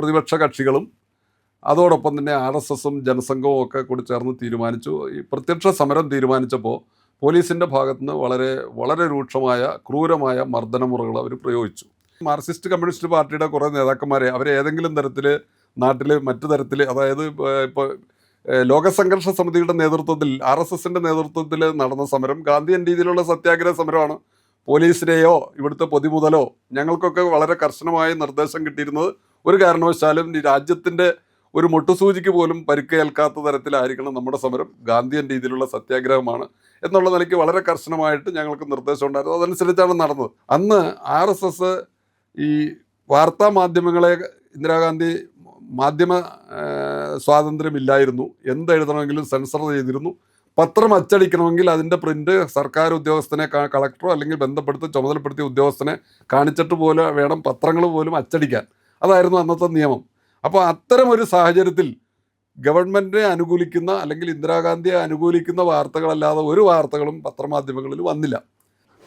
പ്രതിപക്ഷ കക്ഷികളും അതോടൊപ്പം തന്നെ RSSും ജനസംഘവും ഒക്കെ കൂടി ചേർന്ന് തീരുമാനിച്ചു. ഈ പ്രത്യക്ഷ സമരം തീരുമാനിച്ചപ്പോൾ പോലീസിൻ്റെ ഭാഗത്തുനിന്ന് വളരെ വളരെ രൂക്ഷമായ ക്രൂരമായ മർദ്ദനമുറകൾ അവർ പ്രയോഗിച്ചു. മാർക്സിസ്റ്റ് കമ്മ്യൂണിസ്റ്റ് പാർട്ടിയുടെ കുറേ നേതാക്കന്മാരെ അവരെ ഏതെങ്കിലും തരത്തിൽ നാട്ടിൽ മറ്റു തരത്തിൽ, അതായത് ഇപ്പോൾ ലോകസംഘർഷ സമിതിയുടെ നേതൃത്വത്തിൽ RSSൻ്റെ നേതൃത്വത്തിൽ നടന്ന സമരം ഗാന്ധിയൻ രീതിയിലുള്ള സത്യാഗ്രഹ സമരമാണ്. പോലീസിനെയോ ഇവിടുത്തെ പൊതുമുതലോ ഞങ്ങൾക്കൊക്കെ വളരെ കർശനമായ നിർദ്ദേശം കിട്ടിയിരുന്നത് ഒരു കാരണവശാലും ഈ രാജ്യത്തിൻ്റെ ഒരു മുട്ടുസൂചിക്ക് പോലും പരിക്കേൽക്കാത്ത തരത്തിലായിരിക്കണം നമ്മുടെ സമരം, ഗാന്ധിയൻ രീതിയിലുള്ള സത്യാഗ്രഹമാണ് എന്നുള്ള നിലയ്ക്ക് വളരെ കർശനമായിട്ട് ഞങ്ങൾക്ക് നിർദ്ദേശം ഉണ്ടായിരുന്നു. അതനുസരിച്ചാണ് നടന്നത്. അന്ന് RSS ഈ വാർത്താ മാധ്യമങ്ങളെ, ഇന്ദിരാഗാന്ധി മാധ്യമ സ്വാതന്ത്ര്യമില്ലായിരുന്നു, എന്തെഴുതണമെങ്കിലും സെൻസർ ചെയ്തിരുന്നു. പത്രം അച്ചടിക്കണമെങ്കിൽ അതിൻ്റെ പ്രിൻ്റ് സർക്കാർ ഉദ്യോഗസ്ഥനെ, കളക്ടറോ അല്ലെങ്കിൽ ബന്ധപ്പെടുത്തി ചുമതലപ്പെടുത്തിയ ഉദ്യോഗസ്ഥനെ കാണിച്ചിട്ട് പോലെ വേണം പത്രങ്ങൾ പോലും അച്ചടിക്കാൻ. അതായിരുന്നു അന്നത്തെ നിയമം. അപ്പോൾ അത്തരമൊരു സാഹചര്യത്തിൽ ഗവൺമെൻറ്റിനെ അനുകൂലിക്കുന്ന അല്ലെങ്കിൽ ഇന്ദിരാഗാന്ധിയെ അനുകൂലിക്കുന്ന വാർത്തകളല്ലാതെ ഒരു വാർത്തകളും പത്രമാധ്യമങ്ങളിൽ വന്നില്ല.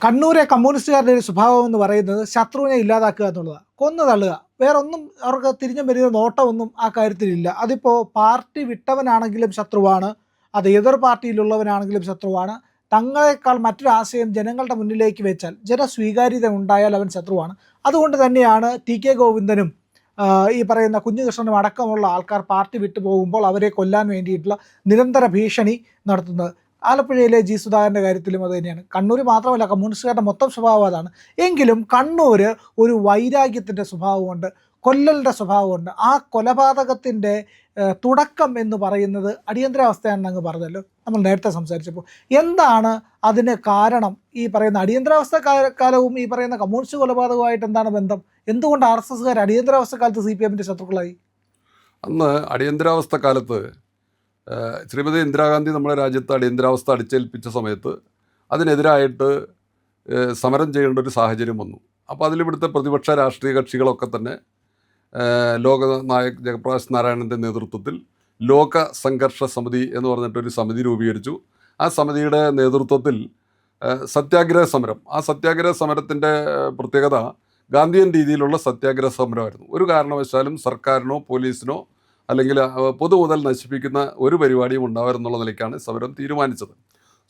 കണ്ണൂരെ കമ്മ്യൂണിസ്റ്റുകാരുടെ ഒരു സ്വഭാവം എന്ന് പറയുന്നത് ശത്രുവിനെ ഇല്ലാതാക്കുക എന്നുള്ളതാണ്, കൊന്നു തള്ളുക. വേറെ ഒന്നും അവർക്ക് തിരിഞ്ഞു വരുന്ന നോട്ടമൊന്നും ആ കാര്യത്തിലില്ല. അതിപ്പോൾ പാർട്ടി വിട്ടവനാണെങ്കിലും ശത്രുവാണ്, അത് എതിർ പാർട്ടിയിലുള്ളവനാണെങ്കിലും ശത്രുവാണ്. തങ്ങളെക്കാൾ മറ്റൊരു ആശയം ജനങ്ങളുടെ മുന്നിലേക്ക് വെച്ചാൽ, ജനസ്വീകാര്യത ഉണ്ടായാൽ അവൻ ശത്രുവാണ്. അതുകൊണ്ട് തന്നെയാണ് TK ഗോവിന്ദനും ഈ പറയുന്ന കുഞ്ഞികൃഷ്ണനും അടക്കമുള്ള ആൾക്കാർ പാർട്ടി വിട്ടു പോകുമ്പോൾ അവരെ കൊല്ലാൻ വേണ്ടിയിട്ടുള്ള നിരന്തര ഭീഷണി നടത്തുന്നത്. ആലപ്പുഴയിലെ G സുധാകരൻ്റെ കാര്യത്തിലും അത് തന്നെയാണ്. കണ്ണൂർ മാത്രമല്ല, കമ്മ്യൂണിസ്റ്റുകാരുടെ മൊത്തം സ്വഭാവം അതാണ്. എങ്കിലും കണ്ണൂർ ഒരു വൈരാഗ്യത്തിൻ്റെ സ്വഭാവമുണ്ട്, കൊല്ലലിൻ്റെ സ്വഭാവമുണ്ട്. ആ കൊലപാതകത്തിൻ്റെ തുടക്കം എന്ന് പറയുന്നത് അടിയന്തരാവസ്ഥയാണെന്ന് അങ്ങ് പറഞ്ഞല്ലോ നമ്മൾ നേരത്തെ സംസാരിച്ചപ്പോൾ. എന്താണ് അതിന് കാരണം? ഈ പറയുന്ന അടിയന്തരാവസ്ഥ കാലവും ഈ പറയുന്ന കമ്മ്യൂണിസ്റ്റ് കൊലപാതകവുമായിട്ട് എന്താണ് ബന്ധം? എന്തുകൊണ്ട് RSSകാർ അടിയന്തരാവസ്ഥ കാലത്ത് CPMൻ്റെ ശത്രുക്കളായി? അന്ന് അടിയന്തരാവസ്ഥ കാലത്ത് ശ്രീമതി ഇന്ദിരാഗാന്ധി നമ്മുടെ രാജ്യത്ത് അടിയന്തരാവസ്ഥ അടിച്ചേൽപ്പിച്ച സമയത്ത് അതിനെതിരായിട്ട് സമരം ചെയ്യേണ്ട ഒരു സാഹചര്യം വന്നു. അപ്പോൾ അതിലിവിടുത്തെ പ്രതിപക്ഷ രാഷ്ട്രീയ കക്ഷികളൊക്കെ തന്നെ ലോകനായക് ജയപ്രകാശ് നാരായണൻ്റെ നേതൃത്വത്തിൽ ലോക സംഘർഷ സമിതി എന്ന് പറഞ്ഞിട്ടൊരു സമിതി രൂപീകരിച്ചു. ആ സമിതിയുടെ നേതൃത്വത്തിൽ സത്യാഗ്രഹ സമരം, ആ സത്യാഗ്രഹ സമരത്തിൻ്റെ പ്രത്യേകത ഗാന്ധിയൻ രീതിയിലുള്ള സത്യാഗ്രഹ സമരമായിരുന്നു. ഒരു കാരണവശാലും സർക്കാരിനോ പോലീസിനോ അല്ലെങ്കിൽ പൊതുമുതൽ നശിപ്പിക്കുന്ന ഒരു പരിപാടിയും ഉണ്ടാവരുന്നുള്ള നിലയ്ക്കാണ് സമരം തീരുമാനിച്ചത്.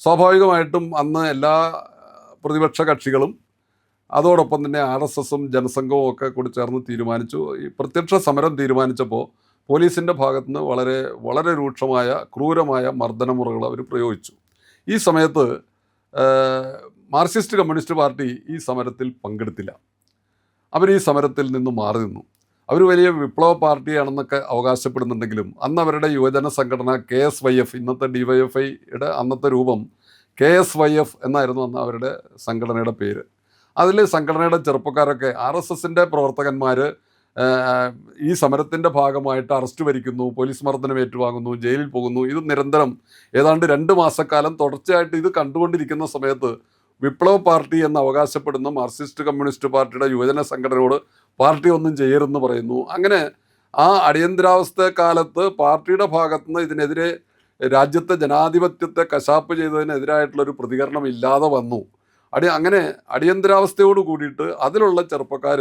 സ്വാഭാവികമായിട്ടും അന്ന് എല്ലാ പ്രതിപക്ഷ കക്ഷികളും അതോടൊപ്പം തന്നെ RSSും ജനസംഘവും ഒക്കെ കൂടി ചേർന്ന് തീരുമാനിച്ചു. ഈ പ്രത്യക്ഷ സമരം തീരുമാനിച്ചപ്പോൾ പോലീസിൻ്റെ ഭാഗത്തുനിന്ന് വളരെ വളരെ രൂക്ഷമായ ക്രൂരമായ മർദ്ദനമുറകൾ അവർ പ്രയോഗിച്ചു. ഈ സമയത്ത് മാർക്സിസ്റ്റ് കമ്മ്യൂണിസ്റ്റ് പാർട്ടി ഈ സമരത്തിൽ പങ്കെടുത്തില്ല. അവർ ഈ സമരത്തിൽ നിന്ന് മാറി നിന്നു. അവർ വലിയ വിപ്ലവ പാർട്ടിയാണെന്നൊക്കെ അവകാശപ്പെടുന്നുണ്ടെങ്കിലും അന്ന് അവരുടെ യുവജന സംഘടന KSYF, ഇന്നത്തെ DYFIയുടെ അന്നത്തെ രൂപം KSYF എന്നായിരുന്നു അന്ന് അവരുടെ സംഘടനയുടെ പേര്. അതിൽ സംഘടനയുടെ ചെറുപ്പക്കാരൊക്കെ RSSൻ്റെ പ്രവർത്തകന്മാർ ഈ സമരത്തിൻ്റെ ഭാഗമായിട്ട് അറസ്റ്റ് വരിക്കുന്നു, പോലീസ് മർദ്ദനം ഏറ്റുവാങ്ങുന്നു, ജയിലിൽ പോകുന്നു. ഇത് നിരന്തരം ഏതാണ്ട് 2 മാസക്കാലം തുടർച്ചയായിട്ട് ഇത് കണ്ടുകൊണ്ടിരിക്കുന്ന സമയത്ത് വിപ്ലവ പാർട്ടി എന്ന് അവകാശപ്പെടുന്ന മാർക്സിസ്റ്റ് കമ്മ്യൂണിസ്റ്റ് പാർട്ടിയുടെ യുവജന സംഘടനയോട് പാർട്ടി ഒന്നും ചെയ്യരുതെന്ന് പറയുന്നു. അങ്ങനെ ആ അടിയന്തരാവസ്ഥ കാലത്ത് പാർട്ടിയുടെ ഭാഗത്തുനിന്ന് ഇതിനെതിരെ രാജ്യത്തെ ജനാധിപത്യത്തെ കശാപ്പ് ചെയ്തതിനെതിരായിട്ടുള്ളൊരു പ്രതികരണം ഇല്ലാതെ വന്നു. അങ്ങനെ അടിയന്തരാവസ്ഥയോട് കൂടിയിട്ട് അതിലുള്ള ചെറുപ്പക്കാർ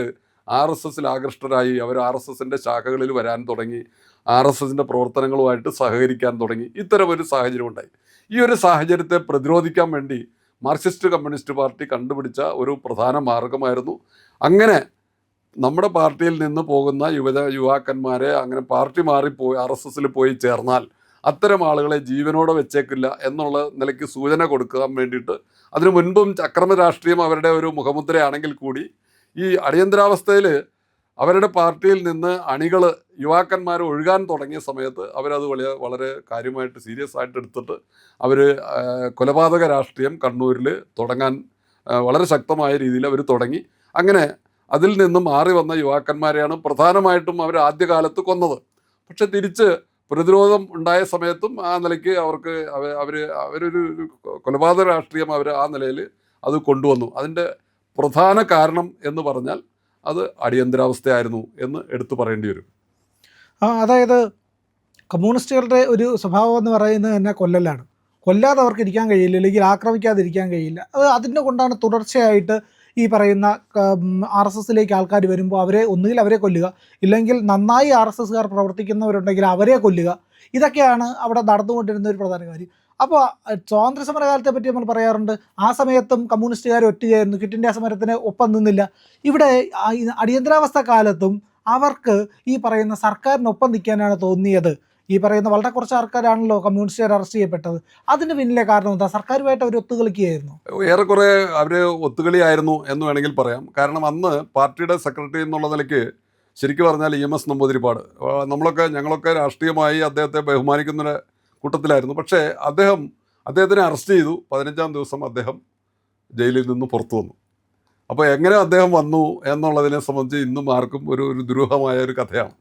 RSSൽ ആകൃഷ്ടരായി. അവർ RSSൻ്റെ ശാഖകളിൽ വരാൻ തുടങ്ങി, RSSൻ്റെ പ്രവർത്തനങ്ങളുമായിട്ട് സഹകരിക്കാൻ തുടങ്ങി. ഇത്തരമൊരു സാഹചര്യം ഉണ്ടായി. ഈ ഒരു സാഹചര്യത്തെ പ്രതിരോധിക്കാൻ വേണ്ടി മാർക്സിസ്റ്റ് കമ്മ്യൂണിസ്റ്റ് പാർട്ടി കണ്ടുപിടിച്ച ഒരു പ്രധാന മാർഗമായിരുന്നു, അങ്ങനെ നമ്മുടെ പാർട്ടിയിൽ നിന്ന് പോകുന്ന യുവാക്കന്മാരെ അങ്ങനെ പാർട്ടി മാറിപ്പോയി RSSൽ പോയി ചേർന്നാൽ അത്തരം ആളുകളെ ജീവനോടെ വെച്ചേക്കില്ല എന്നുള്ള നിലയ്ക്ക് സൂചന കൊടുക്കാൻ വേണ്ടിയിട്ട്. അതിനു മുൻപും അക്രമ രാഷ്ട്രീയം അവരുടെ ഒരു മുഖമുദ്രയാണെങ്കിൽ കൂടി ഈ അടിയന്തരാവസ്ഥയിൽ അവരുടെ പാർട്ടിയിൽ നിന്ന് അണികൾ, യുവാക്കന്മാർ ഒഴുകാൻ തുടങ്ങിയ സമയത്ത് അവരത് വളരെ കാര്യമായിട്ട് സീരിയസ് ആയിട്ട് എടുത്തിട്ട് അവർ കൊലപാതക രാഷ്ട്രീയം കണ്ണൂരിൽ തുടങ്ങാൻ വളരെ ശക്തമായ രീതിയിൽ അവർ തുടങ്ങി. അങ്ങനെ അതിൽ നിന്നും മാറി വന്ന യുവാക്കന്മാരെയാണ് പ്രധാനമായിട്ടും അവർ ആദ്യകാലത്ത് കൊന്നത്. പക്ഷെ തിരിച്ച് പ്രതിരോധം ഉണ്ടായ സമയത്തും ആ നിലയ്ക്ക് അവരൊരു കൊലപാതക രാഷ്ട്രീയം അവർ ആ നിലയിൽ അത് കൊണ്ടുവന്നു. അതിൻ്റെ പ്രധാന കാരണം എന്ന് പറഞ്ഞാൽ അത് അടിയന്തരാവസ്ഥയായിരുന്നു എന്ന് എടുത്തു പറയേണ്ടി വരും. അതായത് കമ്മ്യൂണിസ്റ്റുകളുടെ ഒരു സ്വഭാവം എന്ന് പറയുന്നത് തന്നെ കൊല്ലലാണ്. കൊല്ലാതെ അവർക്ക് ഇരിക്കാൻ കഴിയില്ല, അല്ലെങ്കിൽ ആക്രമിക്കാതിരിക്കാൻ കഴിയില്ല. അതിൻ്റെ കൊണ്ടാണ് തുടർച്ചയായിട്ട് ഈ പറയുന്ന RSSലേക്ക് ആൾക്കാർ വരുമ്പോൾ ഒന്നുകിൽ അവരെ കൊല്ലുക, ഇല്ലെങ്കിൽ നന്നായി RSSകാർ പ്രവർത്തിക്കുന്നവരുണ്ടെങ്കിൽ അവരെ കൊല്ലുക. ഇതൊക്കെയാണ് അവിടെ നടന്നുകൊണ്ടിരുന്ന ഒരു പ്രധാന കാര്യം. അപ്പോൾ സ്വാതന്ത്ര്യ സമരകാലത്തെ പറ്റി നമ്മൾ പറയാറുണ്ട്, ആ സമയത്തും കമ്മ്യൂണിസ്റ്റുകാർ ഒറ്റുകയായിരുന്നു, ക്വിറ്റ് ഇന്ത്യ സമരത്തിന് ഒപ്പം നിന്നില്ല. ഇവിടെ അടിയന്തരാവസ്ഥ കാലത്തും അവർക്ക് ഈ പറയുന്ന സർക്കാരിനൊപ്പം നിൽക്കാനാണ് തോന്നിയത്. ഈ പറയുന്ന വളരെ കുറച്ച് ആൾക്കാരാണല്ലോ കമ്മ്യൂണിസ്റ്റുകാർ അറസ്റ്റ് ചെയ്യപ്പെട്ടത്. അതിന് പിന്നിലെ കാരണം എന്താ? സർക്കാരുമായിട്ട് അവർ ഒത്തുകളിക്കുകയായിരുന്നു. ഏറെക്കുറെ അവർ ഒത്തുകളിയായിരുന്നു എന്ന് വേണമെങ്കിൽ പറയാം. കാരണം അന്ന് പാർട്ടിയുടെ സെക്രട്ടറി എന്നുള്ള നിലയ്ക്ക് ശരിക്കും പറഞ്ഞാൽ EMS നമ്പൂതിരിപ്പാട്, ഞങ്ങളൊക്കെ രാഷ്ട്രീയമായി അദ്ദേഹത്തെ ബഹുമാനിക്കുന്ന കൂട്ടത്തിലായിരുന്നു. പക്ഷേ അദ്ദേഹത്തിനെ അറസ്റ്റ് ചെയ്തു. 15-ാം ദിവസം അദ്ദേഹം ജയിലിൽ നിന്ന് പുറത്തു വന്നു. അപ്പോൾ എങ്ങനെ അദ്ദേഹം വന്നു എന്നുള്ളതിനെ സംബന്ധിച്ച് ഇന്നും ആർക്കും ഒരു ദുരൂഹമായ ഒരു കഥയാണ്.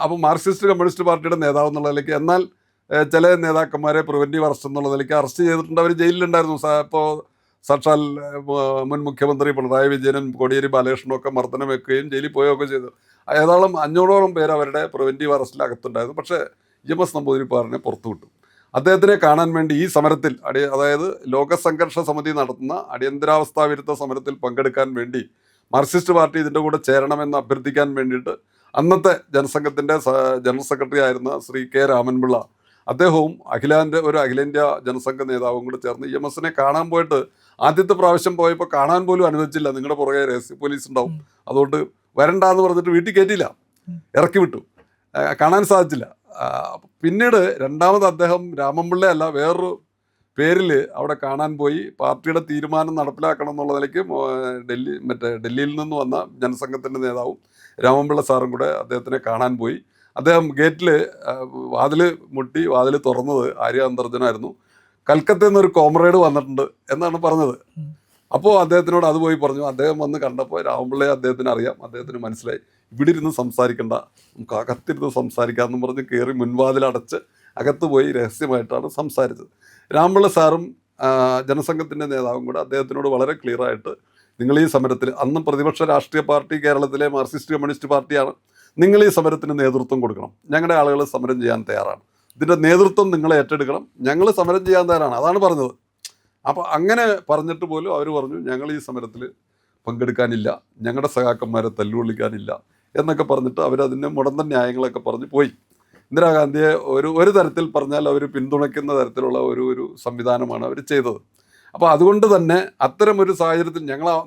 അപ്പോൾ മാർക്സിസ്റ്റ് കമ്മ്യൂണിസ്റ്റ് പാർട്ടിയുടെ നേതാവ് എന്നുള്ള നിലയ്ക്ക്, എന്നാൽ ചില നേതാക്കന്മാരെ പ്രിവെൻറ്റീവ് അറസ്റ്റ് എന്നുള്ള നിലയ്ക്ക് അറസ്റ്റ് ചെയ്തിട്ടുണ്ട്. അവർ ജയിലിലുണ്ടായിരുന്നു. ഇപ്പോൾ സാക്ഷാൽ മുൻ മുഖ്യമന്ത്രി പിണറായി വിജയനും കോടിയേരി ബാലകൃഷ്ണനും ഒക്കെ മർദ്ദനം വെക്കുകയും ജയിലിൽ പോവുകയൊക്കെ ചെയ്തു. ഏതാളും 500ഓളം പേര് അവരുടെ പ്രിവെൻറ്റീവ് അറസ്റ്റിൽ അകത്തുണ്ടായിരുന്നു. പക്ഷേ EMS നമ്പൂതിരിപ്പാടിനെ പുറത്തു വിട്ടു. അദ്ദേഹത്തിനെ കാണാൻ വേണ്ടി ഈ സമരത്തിൽ അതായത് ലോകസംഘർഷ സമിതി നടത്തുന്ന അടിയന്തരാവസ്ഥാ വിരുദ്ധ സമരത്തിൽ പങ്കെടുക്കാൻ വേണ്ടി മാർക്സിസ്റ്റ് പാർട്ടി ഇതിൻ്റെ കൂടെ ചേരണമെന്ന് അഭ്യർത്ഥിക്കാൻ വേണ്ടിയിട്ട് അന്നത്തെ ജനസംഘത്തിൻ്റെ ജനറൽ സെക്രട്ടറി ആയിരുന്ന ശ്രീ K. രാമൻപിള്ള, അദ്ദേഹവും അഖിലേന്ത്യാ ജനസംഘ നേതാവും കൂടെ ചേർന്ന് EMSനെ കാണാൻ പോയിട്ട് ആദ്യത്തെ പ്രാവശ്യം പോയപ്പോൾ കാണാൻ പോലും അനുവദിച്ചില്ല. നിങ്ങളുടെ പുറകെ രഹസ്യ പോലീസ് ഉണ്ടാവും, അതുകൊണ്ട് വരണ്ടാന്ന് പറഞ്ഞിട്ട് വീട്ടിൽ കയറ്റിയില്ല, ഇറക്കി വിട്ടു, കാണാൻ സാധിച്ചില്ല. പിന്നീട് രണ്ടാമത് അദ്ദേഹം രാമൻപിള്ളയല്ല വേറൊരു പേരിൽ അവിടെ കാണാൻ പോയി. പാർട്ടിയുടെ തീരുമാനം നടപ്പിലാക്കണം എന്നുള്ള നിലയ്ക്ക് ഡൽഹിയിൽ നിന്ന് വന്ന ജനസംഘത്തിൻ്റെ നേതാവും രാമൻപിള്ള സാറും കൂടെ അദ്ദേഹത്തിനെ കാണാൻ പോയി. അദ്ദേഹം ഗേറ്റിൽ വാതിൽ മുട്ടി, വാതിൽ തുറന്നത് ആര്യ അന്തർജനായിരുന്നു. കൽക്കത്തയിൽ നിന്നൊരു കോമ്രേഡ് വന്നിട്ടുണ്ട് എന്നാണ് പറഞ്ഞത്. അപ്പോൾ അദ്ദേഹത്തിനോട് അത് പോയി പറഞ്ഞു. അദ്ദേഹം വന്ന് കണ്ടപ്പോൾ രാമൻപിള്ളയെ അദ്ദേഹത്തിന് അറിയാം. അദ്ദേഹത്തിന് മനസ്സിലായി ഇവിടെ ഇരുന്ന് സംസാരിക്കണ്ട, നമുക്ക് അകത്തിരുന്ന് സംസാരിക്കാമെന്ന് പറഞ്ഞ് കയറി മുൻവാതിലടച്ച് അകത്ത് പോയി രഹസ്യമായിട്ടാണ് സംസാരിച്ചത്. രാമൻപിള്ള സാറും ജനസംഘത്തിൻ്റെ നേതാവും കൂടെ അദ്ദേഹത്തിനോട് വളരെ ക്ലിയറായിട്ട്, നിങ്ങൾ ഈ സമരത്തിൽ, അന്നും പ്രതിപക്ഷ രാഷ്ട്രീയ പാർട്ടി കേരളത്തിലെ മാർക്സിസ്റ്റ് കമ്മ്യൂണിസ്റ്റ് പാർട്ടിയാണ്, നിങ്ങൾ ഈ സമരത്തിന് നേതൃത്വം കൊടുക്കണം, ഞങ്ങളുടെ ആളുകൾ സമരം ചെയ്യാൻ തയ്യാറാണ്, ഇതിൻ്റെ നേതൃത്വം നിങ്ങൾ ഏറ്റെടുക്കണം, ഞങ്ങൾ സമരം ചെയ്യാൻ തയ്യാറാണ്, അതാണ് പറഞ്ഞത്. അപ്പോൾ അങ്ങനെ പറഞ്ഞിട്ട് പോലും അവർ പറഞ്ഞു ഞങ്ങൾ ഈ സമരത്തിൽ പങ്കെടുക്കാനില്ല, ഞങ്ങളുടെ സഖാക്കന്മാരെ തല്ലുകൊള്ളിക്കാനില്ല എന്നൊക്കെ പറഞ്ഞിട്ട് അവരതിൻ്റെ മുടന്തൻ ന്യായങ്ങളൊക്കെ പറഞ്ഞ് പോയി. ഇന്ദിരാഗാന്ധിയെ ഒരു തരത്തിൽ പറഞ്ഞാൽ അവർ പിന്തുണയ്ക്കുന്ന തരത്തിലുള്ള ഒരു സംവിധാനമാണ് അവർ ചെയ്തത്. അപ്പോൾ അതുകൊണ്ട് തന്നെ അത്തരമൊരു സാഹചര്യത്തിൽ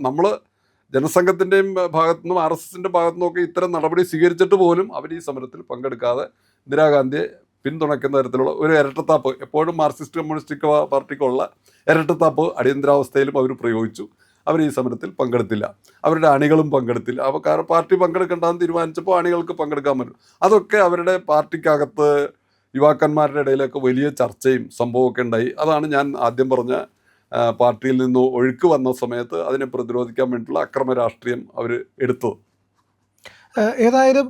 നമ്മൾ ജനസംഘത്തിൻ്റെയും ഭാഗത്തുനിന്നും RSSൻ്റെ ഭാഗത്തുനിന്നൊക്കെ ഇത്തരം നടപടി സ്വീകരിച്ചിട്ട് പോലും അവർ ഈ സമരത്തിൽ പങ്കെടുക്കാതെ ഇന്ദിരാഗാന്ധിയെ പിന്തുണയ്ക്കുന്ന തരത്തിലുള്ള ഒരു ഇരട്ടത്താപ്പ്, എപ്പോഴും മാർക്സിസ്റ്റ് കമ്മ്യൂണിസ്റ്റ് പാർട്ടിക്കുള്ള ഇരട്ടത്താപ്പ് അടിയന്തരാവസ്ഥയിലും അവർ പ്രയോഗിച്ചു. അവർ ഈ സമരത്തിൽ പങ്കെടുത്തില്ല, അവരുടെ അണികളും പങ്കെടുത്തില്ല. അപ്പോൾ കാരണം പാർട്ടി പങ്കെടുക്കേണ്ടെന്ന് തീരുമാനിച്ചപ്പോൾ അണികൾക്ക് പങ്കെടുക്കാൻ പറ്റും. അതൊക്കെ അവരുടെ പാർട്ടിക്കകത്ത് യുവാക്കന്മാരുടെ ഇടയിലൊക്കെ വലിയ ചർച്ചയും സംഭവമൊക്കെ ഉണ്ടായി. അതാണ് ഞാൻ ആദ്യം പറഞ്ഞ പാർട്ടിയിൽ നിന്ന് ഒഴുക്ക് വന്ന സമയത്ത് അതിനെ പ്രതിരോധിക്കാൻ വേണ്ടിയിട്ടുള്ള അക്രമ രാഷ്ട്രീയം അവർ എടുത്തത്. ഏതായാലും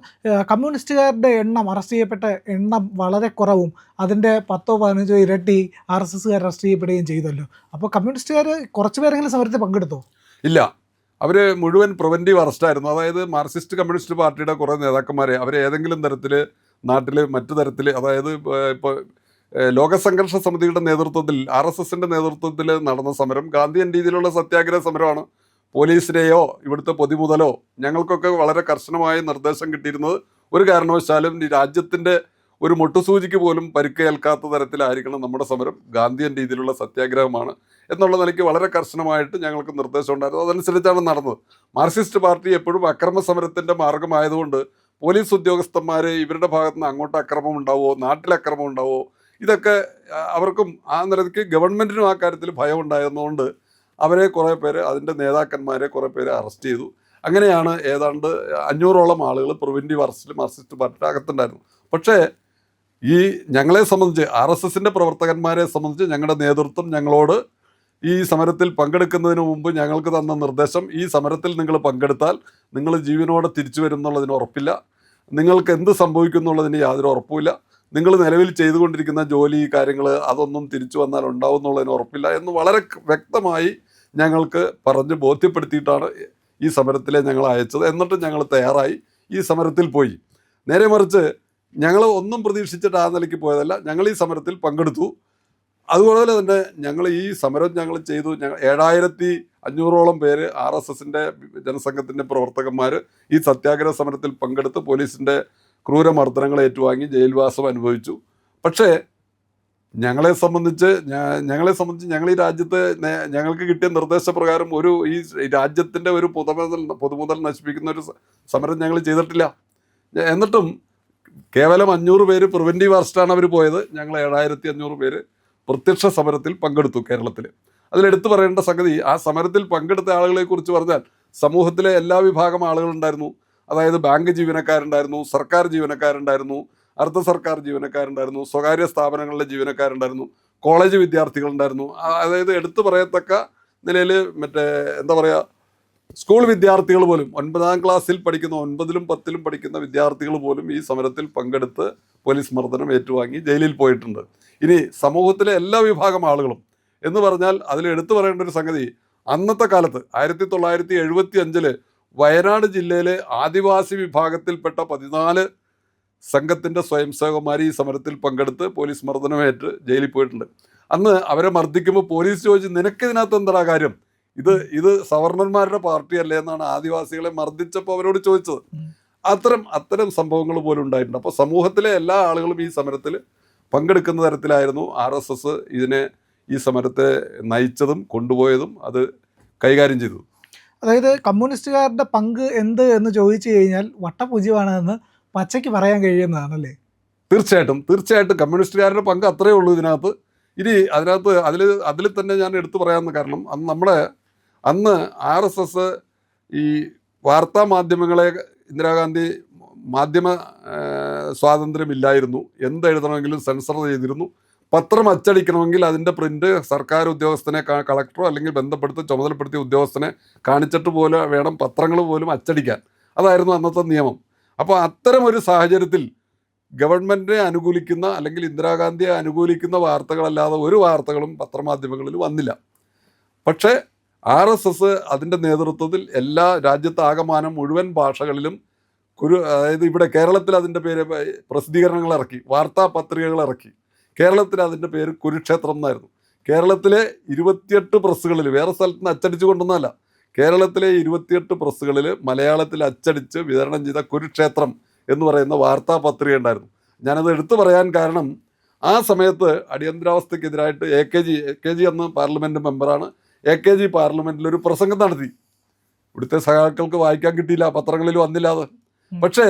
കമ്മ്യൂണിസ്റ്റുകാരുടെ അറസ്റ്റ് ചെയ്യപ്പെട്ട എണ്ണം വളരെ കുറവും അതിൻ്റെ 10-15 ഇരട്ടി RSSകാർ അറസ്റ്റ് ചെയ്യപ്പെടുകയും ചെയ്തല്ലോ. അപ്പോൾ കമ്മ്യൂണിസ്റ്റുകാർ കുറച്ച് പേരെങ്കിലും സമരത്തിൽ പങ്കെടുത്തോ? ഇല്ല, അവർ മുഴുവൻ പ്രിവെൻറ്റീവ് അറസ്റ്റായിരുന്നു. അതായത് മാർക്സിസ്റ്റ് കമ്മ്യൂണിസ്റ്റ് പാർട്ടിയുടെ കുറേ നേതാക്കന്മാരെ അവർ ഏതെങ്കിലും തരത്തിൽ നാട്ടിൽ മറ്റു തരത്തിൽ, അതായത് ഇപ്പോൾ ലോകസംഘർഷ സമിതിയുടെ നേതൃത്വത്തിൽ RSSൻ്റെ നേതൃത്വത്തിൽ നടന്ന സമരം ഗാന്ധിയൻ രീതിയിലുള്ള സത്യാഗ്രഹ സമരമാണ്. പോലീസിനെയോ ഇവിടുത്തെ പൊതുമുതലോ ഞങ്ങൾക്കൊക്കെ വളരെ കർശനമായ നിർദ്ദേശം കിട്ടിയിരുന്നത് ഒരു കാരണവശാലും ഈ രാജ്യത്തിൻ്റെ ഒരു മുട്ടുസൂചിക്ക് പോലും പരിക്കേൽക്കാത്ത തരത്തിലായിരിക്കണം നമ്മുടെ സമരം, ഗാന്ധിയൻ രീതിയിലുള്ള സത്യാഗ്രഹമാണ് എന്നുള്ള നിലയ്ക്ക് വളരെ കർശനമായിട്ട് ഞങ്ങൾക്ക് നിർദ്ദേശം ഉണ്ടായിരുന്നു. അതനുസരിച്ചാണ് നടന്നത്. മാർക്സിസ്റ്റ് പാർട്ടി എപ്പോഴും അക്രമ സമരത്തിൻ്റെ മാർഗമായതുകൊണ്ട് പോലീസ് ഉദ്യോഗസ്ഥന്മാർ ഇവരുടെ ഭാഗത്തുനിന്ന് അങ്ങോട്ട് അക്രമം ഉണ്ടാവുമോ, നാട്ടിൽ അക്രമം ഉണ്ടാവുമോ, ഇതൊക്കെ അവർക്കും ആ നിലയ്ക്ക് ഗവൺമെൻറ്റിനും ആ കാര്യത്തിൽ ഭയം ഉണ്ടായിരുന്നതുകൊണ്ട് അവരെ കുറേ പേര്, അതിൻ്റെ നേതാക്കന്മാരെ കുറേ പേര് അറസ്റ്റ് ചെയ്തു. അങ്ങനെയാണ് ഏതാണ്ട് 500ഓളം ആളുകൾ പ്രിവെൻറ്റീവ് അറസ്റ്റിൽ മാർക്സിസ്റ്റ് പാർട്ടിയുടെ അകത്തുണ്ടായിരുന്നു. പക്ഷേ ഈ ഞങ്ങളെ സംബന്ധിച്ച്, RSSൻ്റെ പ്രവർത്തകന്മാരെ സംബന്ധിച്ച് ഞങ്ങളുടെ നേതൃത്വം ഞങ്ങളോട് ഈ സമരത്തിൽ പങ്കെടുക്കുന്നതിന് മുമ്പ് ഞങ്ങൾക്ക് തന്ന നിർദ്ദേശം, ഈ സമരത്തിൽ നിങ്ങൾ പങ്കെടുത്താൽ നിങ്ങൾ ജീവനോടെ തിരിച്ചു വരും എന്നുള്ളതിന് ഉറപ്പില്ല, നിങ്ങൾക്ക് എന്ത് സംഭവിക്കുന്നുള്ളതിന് യാതൊരു ഉറപ്പുമില്ല, നിങ്ങൾ നിലവിൽ ചെയ്തുകൊണ്ടിരിക്കുന്ന ജോലി കാര്യങ്ങൾ അതൊന്നും തിരിച്ചു വന്നാൽ ഉണ്ടാവും എന്നുള്ളതിന് ഉറപ്പില്ല എന്ന് വളരെ വ്യക്തമായി ഞങ്ങൾക്ക് പറഞ്ഞ് ബോധ്യപ്പെടുത്തിയിട്ടാണ് ഈ സമരത്തിലെ ഞങ്ങൾ അയച്ചത്. എന്നിട്ട് ഞങ്ങൾ തയ്യാറായി ഈ സമരത്തിൽ പോയി. നേരെ മറിച്ച് ഞങ്ങൾ ഒന്നും പ്രതീക്ഷിച്ചിട്ട് ആ നിലയ്ക്ക് പോയതല്ല, ഞങ്ങൾ ഈ സമരത്തിൽ പങ്കെടുത്തു. അതുപോലെ തന്നെ ഞങ്ങൾ ഈ സമരം ഞങ്ങൾ ചെയ്തു. 7500ഓളം പേര് RSSന്റെ ജനസംഘത്തിൻ്റെ പ്രവർത്തകന്മാർ ഈ സത്യാഗ്രഹ സമരത്തിൽ പങ്കെടുത്ത് പോലീസിൻ്റെ ക്രൂരമർദ്ദനങ്ങൾ ഏറ്റുവാങ്ങി ജയിൽവാസം അനുഭവിച്ചു. പക്ഷേ ഞങ്ങളെ സംബന്ധിച്ച് ഞങ്ങൾ ഈ രാജ്യത്ത് ഞങ്ങൾക്ക് കിട്ടിയ നിർദ്ദേശപ്രകാരം ഈ രാജ്യത്തിൻ്റെ ഒരു പൊതുമുതൽ നശിപ്പിക്കുന്ന ഒരു സമരം ഞങ്ങൾ ചെയ്തിട്ടില്ല. എന്നിട്ടും കേവലം 500 പേര് പ്രിവെൻറ്റീവ് അറസ്റ്റാണ് അവർ പോയത്. ഞങ്ങൾ 7500 പേര് പ്രത്യക്ഷ സമരത്തിൽ പങ്കെടുത്തു കേരളത്തിൽ. അതിലെടുത്തു പറയേണ്ട സംഗതി, ആ സമരത്തിൽ പങ്കെടുത്ത ആളുകളെക്കുറിച്ച് പറഞ്ഞാൽ സമൂഹത്തിലെ എല്ലാ വിഭാഗം ആളുകളുണ്ടായിരുന്നു. അതായത് ബാങ്ക് ജീവനക്കാരുണ്ടായിരുന്നു, സർക്കാർ ജീവനക്കാരുണ്ടായിരുന്നു, അർദ്ധ സർക്കാർ ജീവനക്കാരുണ്ടായിരുന്നു, സ്വകാര്യ സ്ഥാപനങ്ങളിലെ ജീവനക്കാരുണ്ടായിരുന്നു, കോളേജ് വിദ്യാർത്ഥികളുണ്ടായിരുന്നു. അതായത് എടുത്തു പറയത്തക്ക നിലയിൽ എന്താ പറയുക, സ്കൂൾ വിദ്യാർത്ഥികൾ പോലും 9ാം ക്ലാസ്സിൽ പഠിക്കുന്ന 9ലും 10ലും പഠിക്കുന്ന വിദ്യാർത്ഥികൾ പോലും ഈ സമരത്തിൽ പങ്കെടുത്ത് പോലീസ് മർദ്ദനം ഏറ്റുവാങ്ങി ജയിലിൽ പോയിട്ടുണ്ട്. ഇനി സമൂഹത്തിലെ എല്ലാ വിഭാഗം ആളുകളും എന്ന് പറഞ്ഞാൽ അതിൽ എടുത്തു പറയേണ്ട ഒരു സംഗതി, അന്നത്തെ കാലത്ത് 1975 വയനാട് ജില്ലയിലെ ആദിവാസി വിഭാഗത്തിൽപ്പെട്ട 14 സംഘത്തിൻ്റെ സ്വയംസേവകന്മാർ ഈ സമരത്തിൽ പങ്കെടുത്ത് പോലീസ് മർദ്ദനമേറ്റ് ജയിലിൽ പോയിട്ടുണ്ട്. അന്ന് അവരെ മർദ്ദിക്കുമ്പോൾ പോലീസ് ചോദിച്ചു, നിനക്കിതിനകത്ത് എന്താ കാര്യം, ഇത് സവർണന്മാരുടെ പാർട്ടിയല്ലേ എന്നാണ് ആദിവാസികളെ മർദ്ദിച്ചപ്പോൾ അവരോട് ചോദിച്ചത്. അത്തരം സംഭവങ്ങൾ പോലും ഉണ്ടായിട്ടുണ്ട്. അപ്പോൾ സമൂഹത്തിലെ എല്ലാ ആളുകളും ഈ സമരത്തിൽ പങ്കെടുക്കുന്ന തരത്തിലായിരുന്നു RSS ഈ സമരത്തെ നയിച്ചതും കൊണ്ടുപോയതും അത് കൈകാര്യം ചെയ്തത്. അതായത് കമ്മ്യൂണിസ്റ്റുകാരുടെ പങ്ക് എന്ത് എന്ന് ചോദിച്ചു കഴിഞ്ഞാൽ വട്ടപൂജ്യമാണെന്ന് പച്ചയ്ക്ക് പറയാൻ കഴിയുന്നതാണല്ലേ? തീർച്ചയായിട്ടും കമ്മ്യൂണിസ്റ്റുകാരുടെ പങ്ക് അത്രയേ ഉള്ളൂ ഇതിനകത്ത്. ഇനി അതിൽ തന്നെ ഞാൻ എടുത്തു പറയാമെന്ന് കാരണം, അന്ന് RSS ഈ വാർത്താ മാധ്യമങ്ങളെ, ഇന്ദിരാഗാന്ധി മാധ്യമ സ്വാതന്ത്ര്യമില്ലായിരുന്നു, എന്തെഴുതണമെങ്കിലും സെൻസർ ചെയ്തിരുന്നു. പത്രം അച്ചടിക്കണമെങ്കിൽ അതിൻ്റെ പ്രിൻ്റ് സർക്കാർ ഉദ്യോഗസ്ഥനെ, കളക്ടറോ അല്ലെങ്കിൽ ചുമതലപ്പെടുത്തിയ ഉദ്യോഗസ്ഥനെ കാണിച്ചിട്ട് പോലെ വേണം പത്രങ്ങൾ പോലും അച്ചടിക്കാൻ. അതായിരുന്നു അന്നത്തെ നിയമം. അപ്പോൾ അത്തരം ഒരു സാഹചര്യത്തിൽ ഗവൺമെൻറ്റിനെ അനുകൂലിക്കുന്ന അല്ലെങ്കിൽ ഇന്ദിരാഗാന്ധിയെ അനുകൂലിക്കുന്ന വാർത്തകളല്ലാതെ ഒരു വാർത്തകളും പത്രമാധ്യമങ്ങളിൽ വന്നില്ല. പക്ഷേ RSS അതിൻ്റെ നേതൃത്വത്തിൽ എല്ലാ രാജ്യത്താകമാനം മുഴുവൻ ഭാഷകളിലും അതായത് ഇവിടെ കേരളത്തിൽ അതിൻ്റെ പേര് പ്രസിദ്ധീകരണങ്ങൾ ഇറക്കി, വാർത്താ പത്രികകൾ ഇറക്കി. കേരളത്തിൽ അതിൻ്റെ പേര് കുരുക്ഷേത്രം എന്നായിരുന്നു. കേരളത്തിലെ 28 പ്രസ്സുകളിൽ, വേറെ സ്ഥലത്ത് നിന്ന് അച്ചടിച്ചു കൊണ്ടൊന്നുമല്ല, കേരളത്തിലെ 28 പ്രസ്സുകളിൽ മലയാളത്തിൽ അച്ചടിച്ച് വിതരണം ചെയ്ത കുരുക്ഷേത്രം എന്ന് പറയുന്ന വാർത്താ പത്രിക ഉണ്ടായിരുന്നു. ഞാനത് എടുത്തു പറയാൻ കാരണം, ആ സമയത്ത് അടിയന്തരാവസ്ഥയ്ക്കെതിരായിട്ട് AKG അന്ന് പാർലമെൻറ്റ് മെമ്പറാണ്. AKG പാർലമെൻറ്റിൽ ഒരു പ്രസംഗം നടത്തി. ഇവിടുത്തെ സഖാക്കൾക്ക് വായിക്കാൻ കിട്ടിയില്ല, പത്രങ്ങളിൽ വന്നില്ല അത്. പക്ഷേ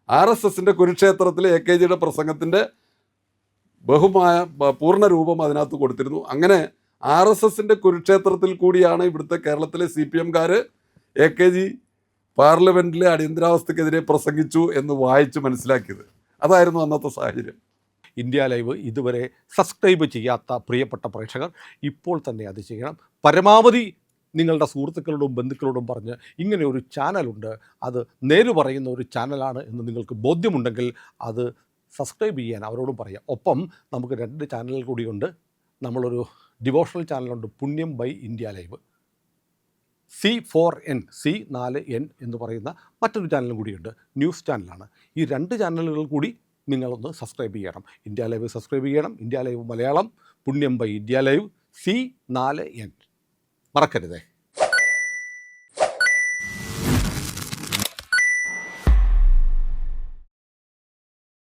RSSന്റെ കുരുക്ഷേത്രത്തിൽ AKGയുടെ പ്രസംഗത്തിൻ്റെ പൂർണ്ണ രൂപം അതിനകത്ത് കൊടുത്തിരുന്നു. അങ്ങനെ RSSന്റെ കുരുക്ഷേത്രത്തിൽ കൂടിയാണ് ഇവിടുത്തെ കേരളത്തിലെ CPMകാർ AKG പാർലമെൻറ്റിലെ അടിയന്തരാവസ്ഥക്കെതിരെ പ്രസംഗിച്ചു എന്ന് വായിച്ച് മനസ്സിലാക്കിയത്. അതായിരുന്നു അന്നത്തെ സാഹചര്യം. ഇന്ത്യ ലൈവ് ഇതുവരെ സബ്സ്ക്രൈബ് ചെയ്യാത്ത പ്രിയപ്പെട്ട പ്രേക്ഷകർ ഇപ്പോൾ തന്നെ അത് ചെയ്യണം. പരമാവധി നിങ്ങളുടെ സുഹൃത്തുക്കളോടും ബന്ധുക്കളോടും പറഞ്ഞ് ഇങ്ങനെ ഒരു ചാനലുണ്ട്, അത് നേര് പറയുന്ന ഒരു ചാനലാണ് എന്ന് നിങ്ങൾക്ക് ബോധ്യമുണ്ടെങ്കിൽ അത് സബ്സ്ക്രൈബ് ചെയ്യാൻ അവരോടും പറയാം. ഒപ്പം നമുക്ക് 2 ചാനലുകൾ കൂടിയുണ്ട്. നമ്മളൊരു ഡിവോഷണൽ ചാനലുണ്ട്, പുണ്യം ബൈ ഇന്ത്യ ലൈവ്. C4N എന്ന് പറയുന്ന മറ്റൊരു ചാനലും കൂടിയുണ്ട്, ന്യൂസ് ചാനലാണ്. ഈ 2 ചാനലുകൾ കൂടി നിങ്ങളൊന്ന് സബ്സ്ക്രൈബ് ചെയ്യണം. ഇന്ത്യ ലൈവ് സബ്സ്ക്രൈബ് ചെയ്യണം. ഇന്ത്യ ലൈവ് മലയാളം, പുണ്യം ബൈ ഇന്ത്യ ലൈവ്, C4N മറക്കരുതേ.